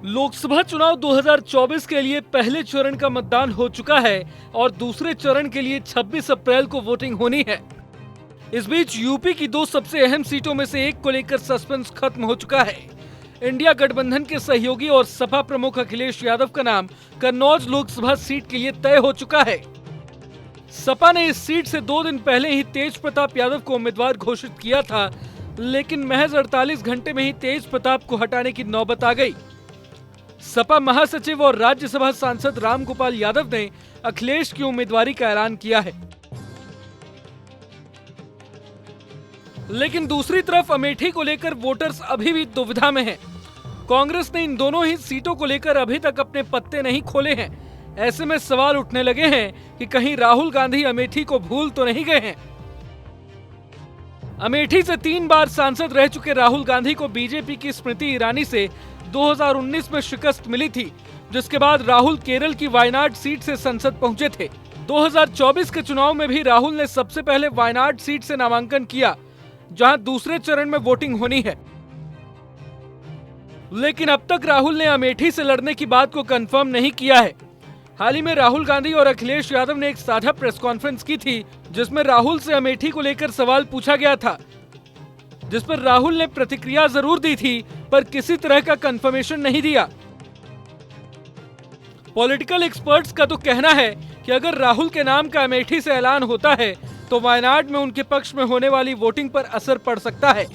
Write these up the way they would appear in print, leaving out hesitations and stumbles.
लोकसभा चुनाव 2024 के लिए पहले चरण का मतदान हो चुका है और दूसरे चरण के लिए 26 अप्रैल को वोटिंग होनी है। इस बीच यूपी की दो सबसे अहम सीटों में से एक को लेकर सस्पेंस खत्म हो चुका है। इंडिया गठबंधन के सहयोगी और सपा प्रमुख अखिलेश यादव का नाम कन्नौज लोकसभा सीट के लिए तय हो चुका है। सपा ने इस सीट से 2 दिन पहले ही तेज प्रताप यादव को उम्मीदवार घोषित किया था, लेकिन महज 48 घंटे में ही तेज प्रताप को हटाने की नौबत आ गई। सपा महासचिव और राज्यसभा सांसद रामगोपाल यादव ने अखिलेश की उम्मीदवारी का ऐलान किया है। लेकिन दूसरी तरफ अमेठी को लेकर वोटर्स अभी भी दुविधा में हैं। कांग्रेस ने इन दोनों ही सीटों को लेकर अभी तक अपने पत्ते नहीं खोले हैं। ऐसे में सवाल उठने लगे हैं कि कहीं राहुल गांधी अमेठी को भूल तो नहीं गए हैं। अमेठी से 3 बार सांसद रह चुके राहुल गांधी को बीजेपी की स्मृति ईरानी से 2019 में शिकस्त मिली थी, जिसके बाद राहुल केरल की वायनाड सीट से संसद पहुंचे थे। 2024 के चुनाव में भी राहुल ने सबसे पहले वायनाड सीट से नामांकन किया, जहां दूसरे चरण में वोटिंग होनी है। लेकिन अब तक राहुल ने अमेठी से लड़ने की बात को कंफर्म नहीं किया है। हाल ही में राहुल गांधी और अखिलेश यादव ने एक साझा प्रेस कॉन्फ्रेंस की थी, जिसमें राहुल से अमेठी को लेकर सवाल पूछा गया था, जिस पर राहुल ने प्रतिक्रिया जरूर दी थी, पर किसी तरह का कंफर्मेशन नहीं दिया। पॉलिटिकल एक्सपर्ट्स का तो कहना है कि अगर राहुल के नाम का अमेठी से ऐलान होता है तो वायनाड में उनके पक्ष में होने वाली वोटिंग पर असर पड़ सकता है।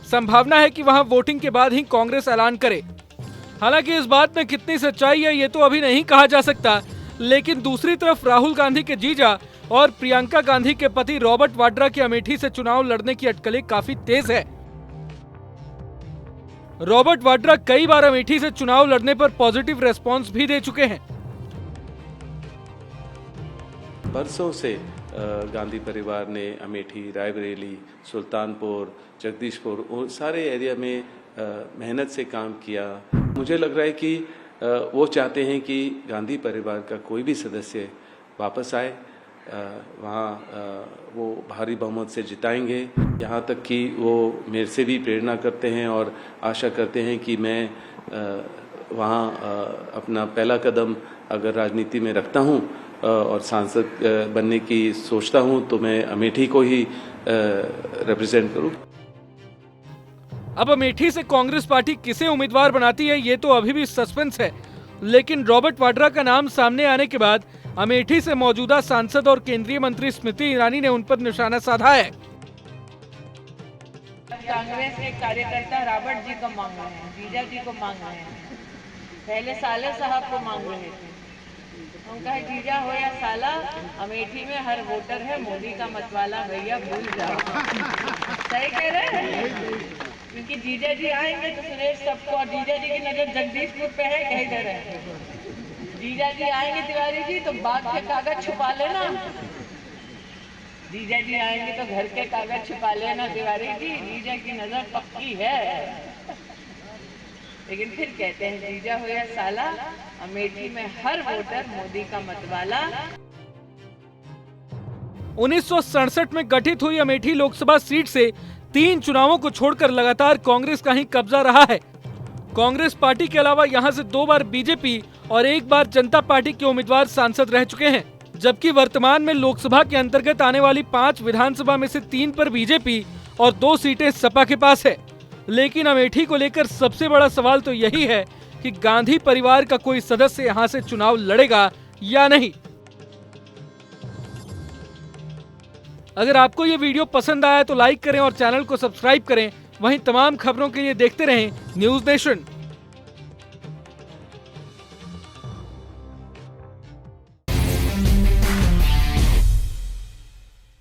संभावना है कि वहां वोटिंग के बाद ही कांग्रेस ऐलान करे। हालांकि इस बात में कितनी सच्चाई है ये तो अभी नहीं कहा जा सकता, लेकिन दूसरी तरफ राहुल गांधी के जीजा और प्रियंका गांधी के पति रॉबर्ट वाड्रा की अमेठी से चुनाव लड़ने की अटकलें काफी तेज है। रॉबर्ट वाड्रा कई बार अमेठी से चुनाव लड़ने पर पॉजिटिव रेस्पॉन्स भी दे चुके हैं। बरसों से गांधी परिवार ने अमेठी, रायबरेली, सुल्तानपुर, जगदीशपुर और सारे एरिया में मेहनत से काम किया। मुझे लग रहा है कि वो चाहते हैं कि गांधी परिवार का कोई भी सदस्य वापस आए, वहाँ वो भारी बहुमत से जिताएंगे। यहाँ तक कि वो मेरे से भी प्रेरणा करते हैं और आशा करते हैं कि मैं वहाँ अपना पहला कदम अगर राजनीति में रखता हूँ और सांसद बनने की सोचता हूँ तो मैं अमेठी को ही रिप्रेजेंट करूँ। अब अमेठी से कांग्रेस पार्टी किसे उम्मीदवार बनाती है ये तो अभी भी सस्पेंस है, लेकिन रॉबर्ट वाड्रा का नाम सामने आने के बाद अमेठी से मौजूदा सांसद और केंद्रीय मंत्री स्मृति ईरानी ने उन पर निशाना साधा है। कांग्रेस के कार्यकर्ता रॉबर्ट जी को मांग रहे हैं, जीजा जी को मांग रहे हैं, पहले साले साहब को मांग रहे थे। उनका है जीजा हो या साला, अमेठी में हर वोटर है मोदी का मतवाला, भैया भूल जाओ। सही कह रहे हैं, क्योंकि जीजा जी आएंगे तो सुरेश सबको, और जीजा जी की नजर जगदीशपुर पे है, कहीं इधर है। जीजा जी आएंगे तिवारी जी तो बाग के कागज छुपा लेना, जीजा जी आएंगे तो घर के कागज छुपा लेना तिवारी जी, जीजा की नजर पक्की है। लेकिन फिर कहते हैं जीजा हो या साला, अमेठी में हर वोटर मोदी का मतवाला। 1967 में गठित हुई अमेठी लोकसभा सीट से 3 चुनावों को छोड़कर लगातार कांग्रेस का ही कब्जा रहा है। कांग्रेस पार्टी के अलावा यहां से 2 बार बीजेपी और 1 बार जनता पार्टी के उम्मीदवार सांसद रह चुके हैं, जबकि वर्तमान में लोकसभा के अंतर्गत आने वाली 5 विधानसभा में से 3 पर बीजेपी और 2 सीटें सपा के पास है। लेकिन अमेठी को लेकर सबसे बड़ा सवाल तो यही है कि गांधी परिवार का कोई सदस्य यहां से चुनाव लड़ेगा या नहीं। अगर आपको ये वीडियो पसंद आया तो लाइक करें और चैनल को सब्सक्राइब करें। वहीं तमाम खबरों के लिए देखते रहें न्यूज़ नेशन।